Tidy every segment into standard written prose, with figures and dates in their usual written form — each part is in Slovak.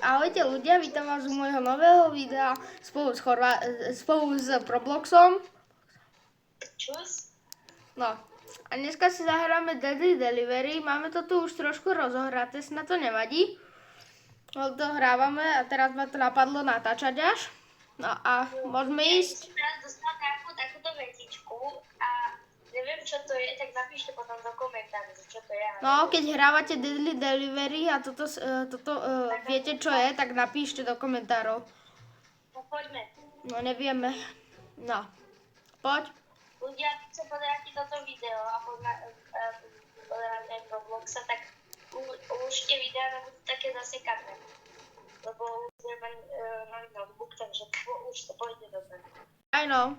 Ahojte ľudia, vítam vás u môjho nového videa spolu s Robloxom. Čus? No, a dneska si zahráme Deadly Delivery. Máme to tu už trošku rozohraté, snad to nevadí. To hrávame a teraz ma to napadlo natáčať až. No a môžeme ísť. Ja teraz dostala takúto vecičku a neviem, čo to je, tak napíšte potom do komentáru, čo to je. No, keď hrávate Deadly Delivery a toto viete, čo je, tak napíšte do komentárov. No poďme. No, nevieme. No, poď. Ľudia, keď sa pozeráte toto video a pozeráte aj Robloxa, tak už tie videá nebudú také zasekané. Lebo budem mať nový notebook, takže už to pôjde dobre. Aj no,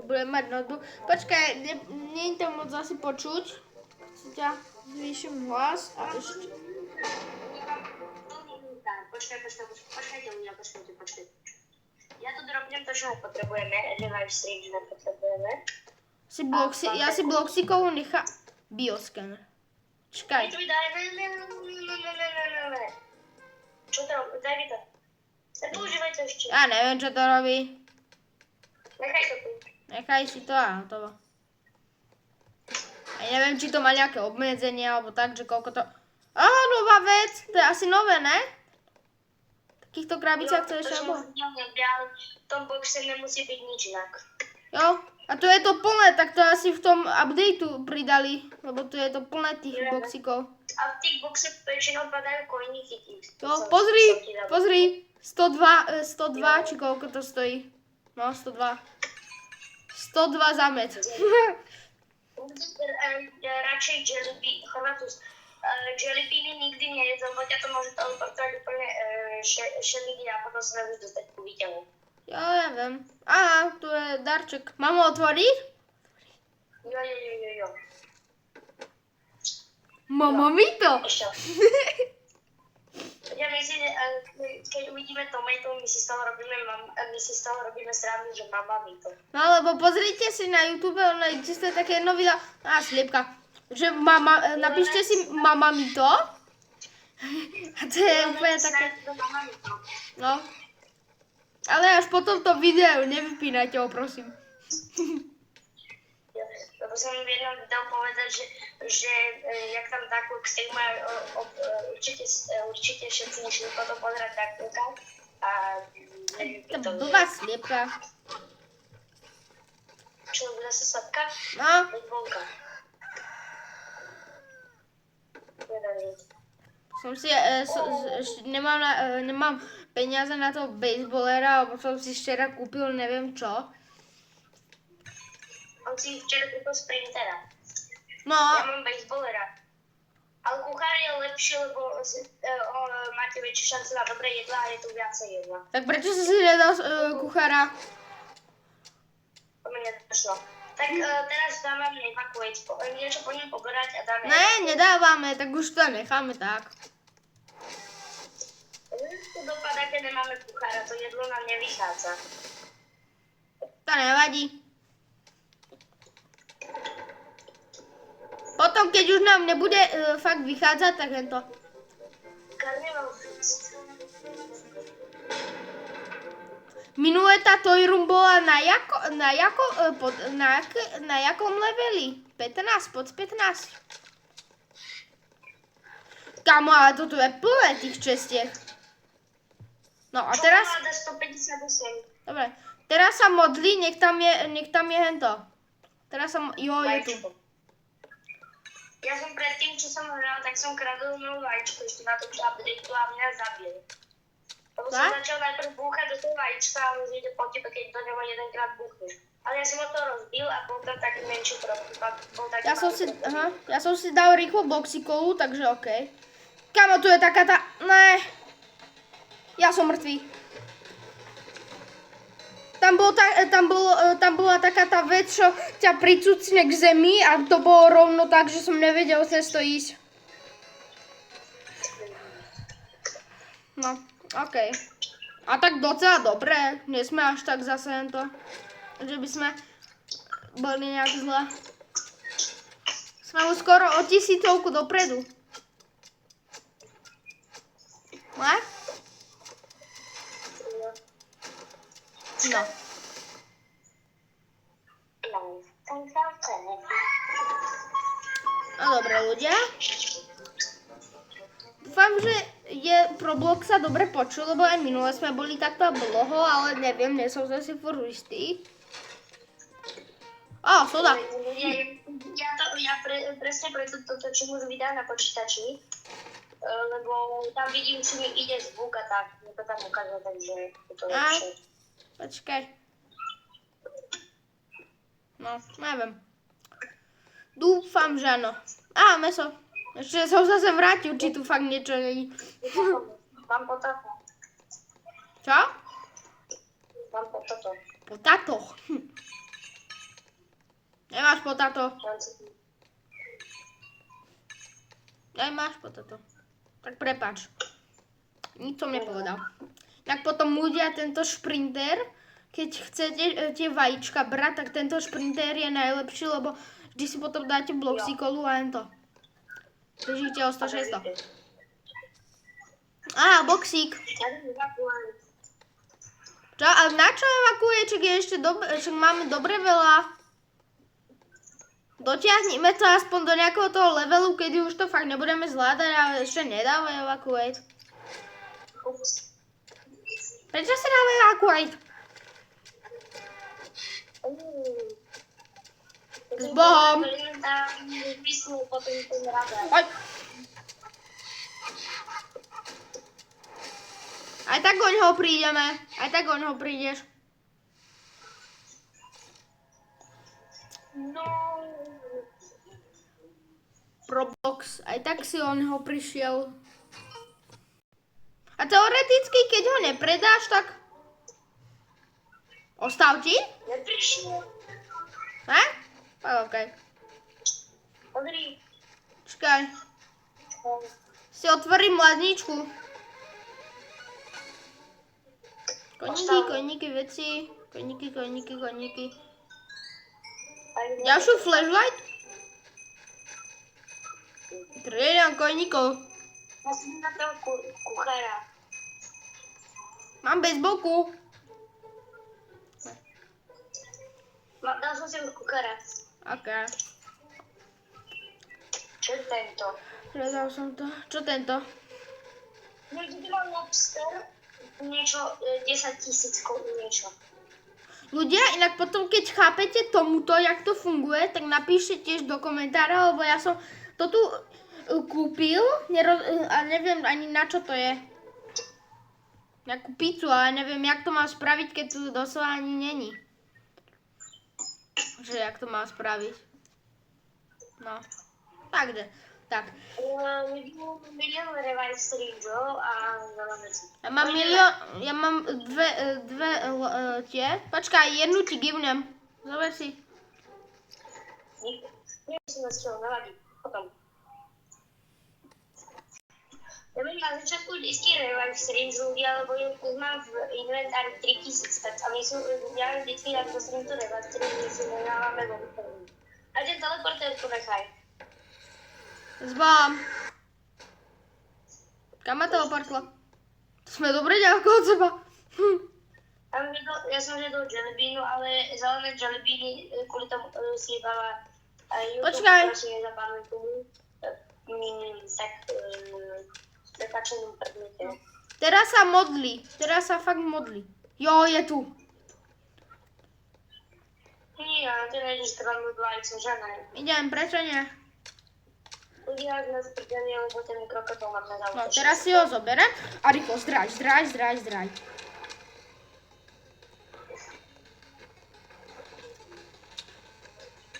budem mať notebook. Počkaj, nie je to moc asi počuť. Si ťa zvýšim hlas a ešte. Počkajte ľudia, počkajte. Ja tu drobnem to, čo nepotrebujeme, live stream, že nepotrebujeme. Ja si Bloxikovú nechám bioscanner. Čakaj. Čo to? Daj mi to. Nepoužívaj to ešte. Ja neviem, čo to robí. Nechaj to tu. Nechaj si to a hotovo. Ja neviem, či to má nejaké obmedzenie, alebo tak, že koľko to... Aha, nová vec! To je asi nové, ne? V takýchto krabicách to ešte nebolo. V tom boxe nemusí byť nič inak. Jo, a to je to plné, tak to asi v tom updateu pridali, lebo tu je to plné tých boxikov. A v tých boxoch väčšinou padajú koiniky. Jo, pozri, 102, či koľko to stojí. No, 102. 102 za med. Radšej jellybeany nikdy nejedzom, bo ťa to môže teleportovať úplne šelidy a potom sa nevieš dostať ku výťahu. Ja viem. Aha, tu je darček. Mám ho otvoriť? Jo. Mama mi to. Ešte. Ja myslím, keď uvidíme tomato, my si z toho robíme srandu, že mama mi to. No lebo pozrite si na YouTube, ono existuje také jedno video, sliepka, že napíšte si mama mi to. A to je úplne také. No. Ale až po tomto videu, nevypínajte ho, prosím. Lebo som v jednom videu povedať, že jak tam takú stream určite všetci nešli potom pozerať takú a To blbá sliepka. čo bude zase sladká? No. Bejsbolka. Som si, nemám peniaze na to baseballera, lebo som si včera kúpil neviem čo. On si včera kúpil sprintera. No. Ja mám baseballera. Ale kuchár je lepší, lebo máte väčšiu šancu na dobré jedlá a je tu viacej jedla. Tak prečo si nedal kuchára? To mi nedošlo. Tak teraz dávam niečo po ňom poberať a dáme... Ne, nedávame, tak už to necháme tak. To dopadá, keď nemáme kuchára, to jedlo nám nevychádza. To nevadí. Potom, keď už nám nebude fakt vychádzať, tak jen to. Carnival Feast. Minulé tá Toy Room bola na jakom leveli? 15, pod 15. Kámo, ale toto je plné tých čestiek. No a teraz... Čokoláda 158. Dobre, teraz sa modlí, nech tam je hento. Teraz sa... Jo, je tu. Ja som predtým, čo som hral, tak som kradol moju vajíčku ešte na tom updateu a mňa zabil. Lebo som začal najprv búchať do toho vajíčka a on ide po tebe, keď do neho jedenkrát búchneš. Ale ja som ho to rozbil a bol tam taký menší problém. Ja som si dal rýchlo boxikovú, takže okej. Kámo, tu je taká tá... Ne. Ja som mŕtvý. Tam bola taká tá vec, čo ťa pricucne k zemi a to bolo rovno tak, že som nevedel cez to ísť. No, okej. A tak docela dobré, nie sme až tak zase jen to, že by sme boli nejak zle. Sme už skoro o 1000 dopredu. Ne? No. No dobre ľudia. Dúfam, že je Roblox sa dobre počul, lebo aj minule sme boli takto dlho, ale neviem, nie som si furt istý. Á, soda. Presne preto to točím už videa na počítači, lebo tam vidím, či mi ide zvuk a tak, mi to tam ukáže, takže je to lepšie. Počkaj. No, neviem. Dúfam, že áno. Á, meso. Ešte som sa sem vrátil, či tu fakt niečo není. Mám potato. Čo? Mám potato. Potato. Nemáš potato. Nemáš potato. Tak prepáč. Nič som nepovedal. Tak potom ľudia, tento šprinter, keď chcete tie vajíčka brať, tak tento šprinter je najlepší, lebo vždy si potom dáte bloxikolu a jen to. Držíte o 100-600. Á, boxík. Čo? A na čo evakuuječek je ešte však máme dobre veľa. Dotiahneme to aspoň do nejakého toho levelu, kedy už to fakt nebudeme zvládať, ale ešte nedávaj evakuate. Prečo sa dáva evakuate? S Bohom. Poď. Aj tak oňho prídeme. Aj tak oňho prídeš. No. Roblox. Aj tak si oňho prišiel. A teoreticky, keď ho nepredáš, tak... Ostav ti? Neprišiel. He? Okej. Pozri. Čakaj. Si otvorím ladničku. Koníky, veci. Koníky. Ďalšiu flashlight? Triedam koníkov. Musím na toho kuchára. Mám bezbolku. Dal som si už kuchára. Ok. Čo je tento? Predal som to. Čo tento? Niekde mám lobster, niečo 10 000 niečo. Ľudia, inak potom, keď chápete tomuto, jak to funguje, tak napíšte tiež do komentára, lebo ja som to tu kúpil a neviem ani na čo to je. Nejakú pizzu, ale neviem, jak to mám spraviť, keď tu doslova ani není. Že jak to mám spraviť. No, takže, tak. Milión revive syringeov a veľa vecí. Ja mám dve tie. Počkaj, jednu ti givnem. Zober si. Nie som na stôl, nevadí. Potom. Ja mám na začiatku vždycky revive syringe ľudia, lebo už mám v inventári 3000, tak a my sú, ja vždycky tak dostanem to revive syringe, si nedávame vo výpovedí. A ten teleportér ponechaj. Zbám. Kam ma to opartlo? To sme dobre ďaleko od seba. Ja som jedol jellybeanu, ale zelené jellybeany kvôli tomu si jebala aj YouTube, Počkaj. prosím, nezapamätujú. Tak prepáčeným predmete. Teraz sa modli. Teraz sa fakt modli. Jo, je tu. Nie, ty nejdeš treba môj vlajcu, že ne? Idem, prečo nie? Ľudia nás prdeli, lebo ten mikrofón má na No, teraz si ho zoberem. A rýchlo, zdraj.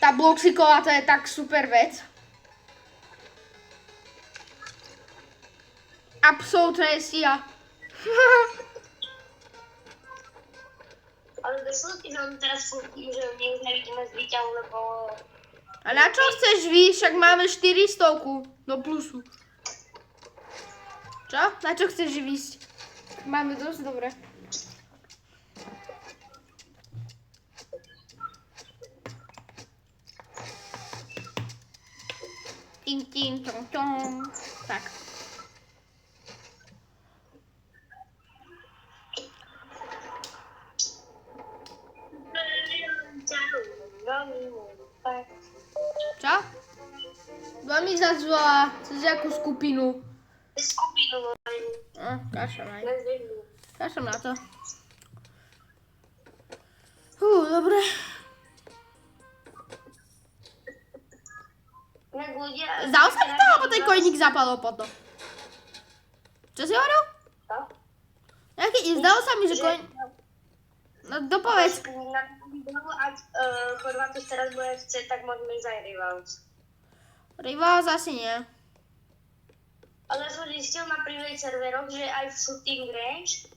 Tá bloxiková, to je tak super vec. Absolutne stia. Ale došlo ti, že on teraz fúkne, že my už nevidíme z výťahu, lebo... A na čo chceš vy? Však máme 400 do plusu. Čo? Na čo chceš výsť? Máme dosť dobre. Ting, ting, tong, tong. Tak. mi zazvala? Cez jakú skupinu? Skupinu. Kašľam aj. Nezvednú. Kašľam na to. Dobre. Tak ľudia... Zdal sa ti to, alebo ten koník zapadol potom? Čo si hovoril? Čo? Zdalo sa mi, že koník... No dopovedz. Na videu, ak Chorvátus teraz bude chcieť, tak môžeme ísť aj Rivals. Rivals asi nie. Ale som zistil na private serveroch, že aj v shooting range,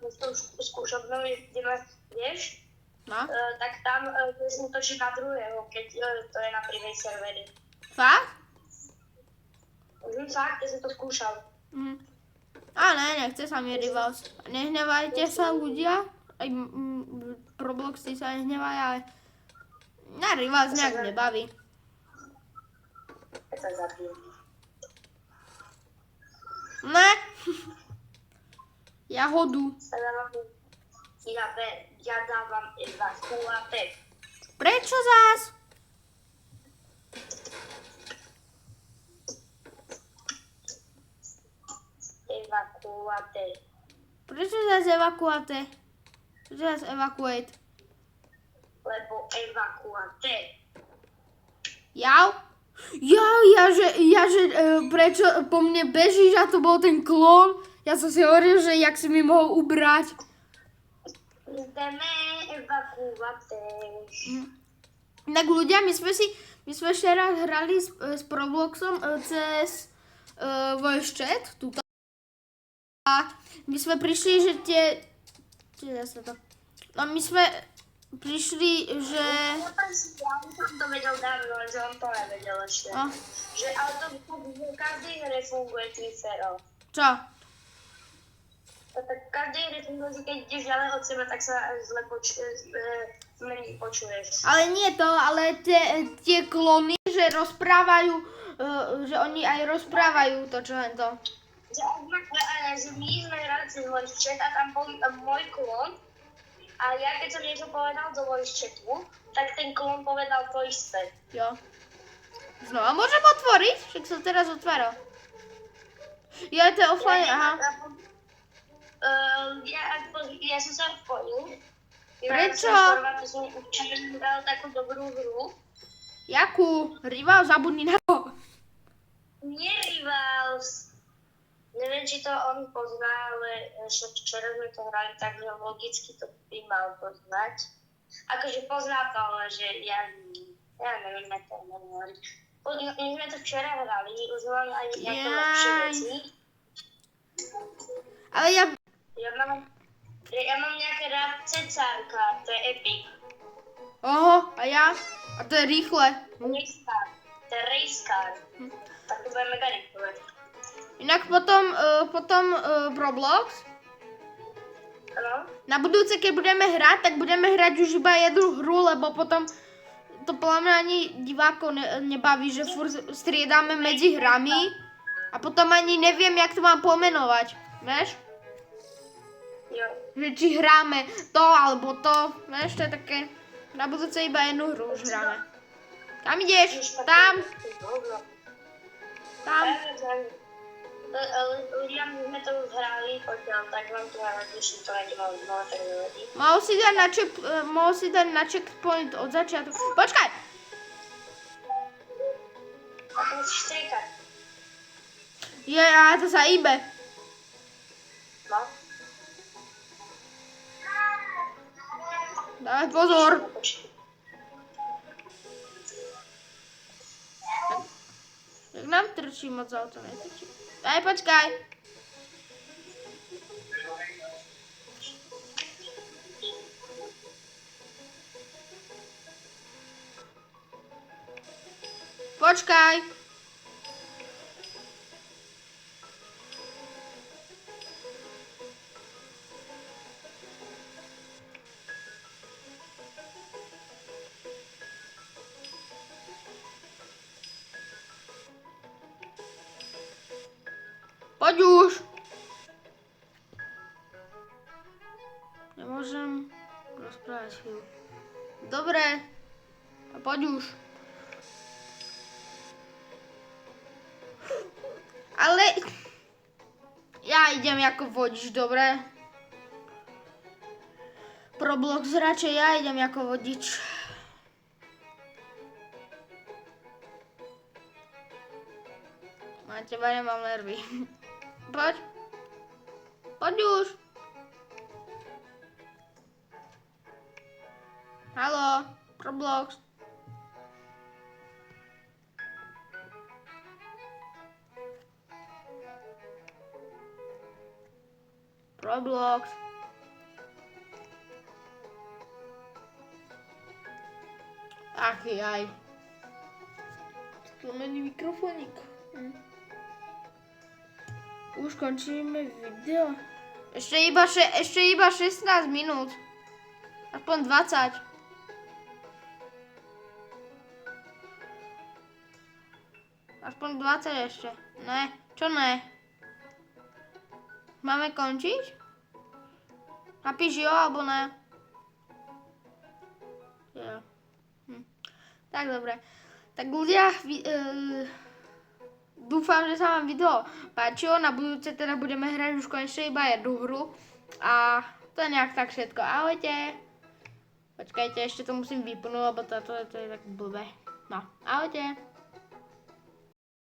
v tom skúšobnom, kde ma vieš, No. tak tam útočí na druhého, keď to je na private serveri. Fakt? Fakt, ja som to skúšal. Nechce sa mi Rivals. Nehnevajte sa ľudia. Aj Robloxy sa nehnevajú, ale na Rivals nejak nebaví. Keď sa zabijem. Ne. Jahodu. Ja dávam evakuátek. Prečo zás? Evakuátek. Prečo zás evakuáte? Prečo zás evakuate? Lebo evakuátek. Jau? Ja, že prečo po mne bežíš a to bol ten klón? Ja som si hovoril, že jak si mi mohol ubrať. Ideme evakuátek. Tak ľudia, my sme ešte raz hrali s Robloxom cez voice chat, tuto. A my sme prišli, že No my sme prišli, že... Ja som to vedel dávno, ale že on to nevedel ešte. No. Že ale to v každej hre funguje Twitero. Čo? Tak v každej hre funguje, že keď ideš ďalej od seba, tak sa zle počuješ. Ale nie to, ale tie klony, že rozprávajú, že oni aj rozprávajú to, čo len to. Že my sme hrali cez voice chat a tam bol môj klon a ja keď som niečo povedal do voice chatu, tak ten klon povedal to isté. Jo. Znova môžem otvoriť? Však som teraz otváral. Ja, to je offline, aha. Ja som sa odpojil. Prečo? Ja som dal takú dobrú hru. Jakú? Rival, zabudni na to. Nie Rivals. Neviem, či to on pozná, ale včera sme to hrali, takže logicky to by mal poznať. Akože pozná to, ale že ja neviem, jak to hovoriť. My sme to včera hrali, už mám aj nejaké lepšie veci. Ale ja... Ja mám nejaké cecárka, to je epic. Oho, a ja? A to je rýchle. Racecar, to je racecar. Tak to bude mega rýchle. Inak potom Roblox. Áno? Na budúce, keď budeme hrať, tak budeme hrať už iba jednu hru, lebo potom to podľa mňa ani divákov nebaví, že furt striedame medzi hrami a potom ani neviem, jak to mám pomenovať, vieš? Jo. Že či hráme to alebo to, vieš, to je také, na budúce iba jednu hru už hráme. Kam ideš? Tam. Tam. Ľudia, my sme to už hrali, pokiaľ tak vám to nevadí, že to ani tak nevadí. Mohol si dať na checkpoint od začiatku. Počkaj! A to musíš striekať. To sa ibe. No. Dávaj pozor. Jak nám trčí moc auto, netrčí. Daj, počkaj. Počkaj. Poď už. Nemôžem rozprávať chvíľu. Dobre. A poď už. idem ako vodič, dobre? Roblox radšej ja idem ako vodič. Na teba nemám nervy. Poď. Poď už. Haló, Roblox. Roblox. Ach jaj. Sklomený mikrofónik. Už končíme video. Ešte iba 16 minút. Aspoň 20. Aspoň 20 ešte. Ne, čo ne? Máme končiť? Napíš jo, alebo ne? Jo. Tak dobre. Tak ľudia, dúfam, že sa vám video páčilo. Na budúce teda budeme hrať už konečne iba jednu hru. A to je nejak tak všetko. Ahojte. Počkajte, ešte to musím vypnúť, lebo to je tak blbé. No, ahojte.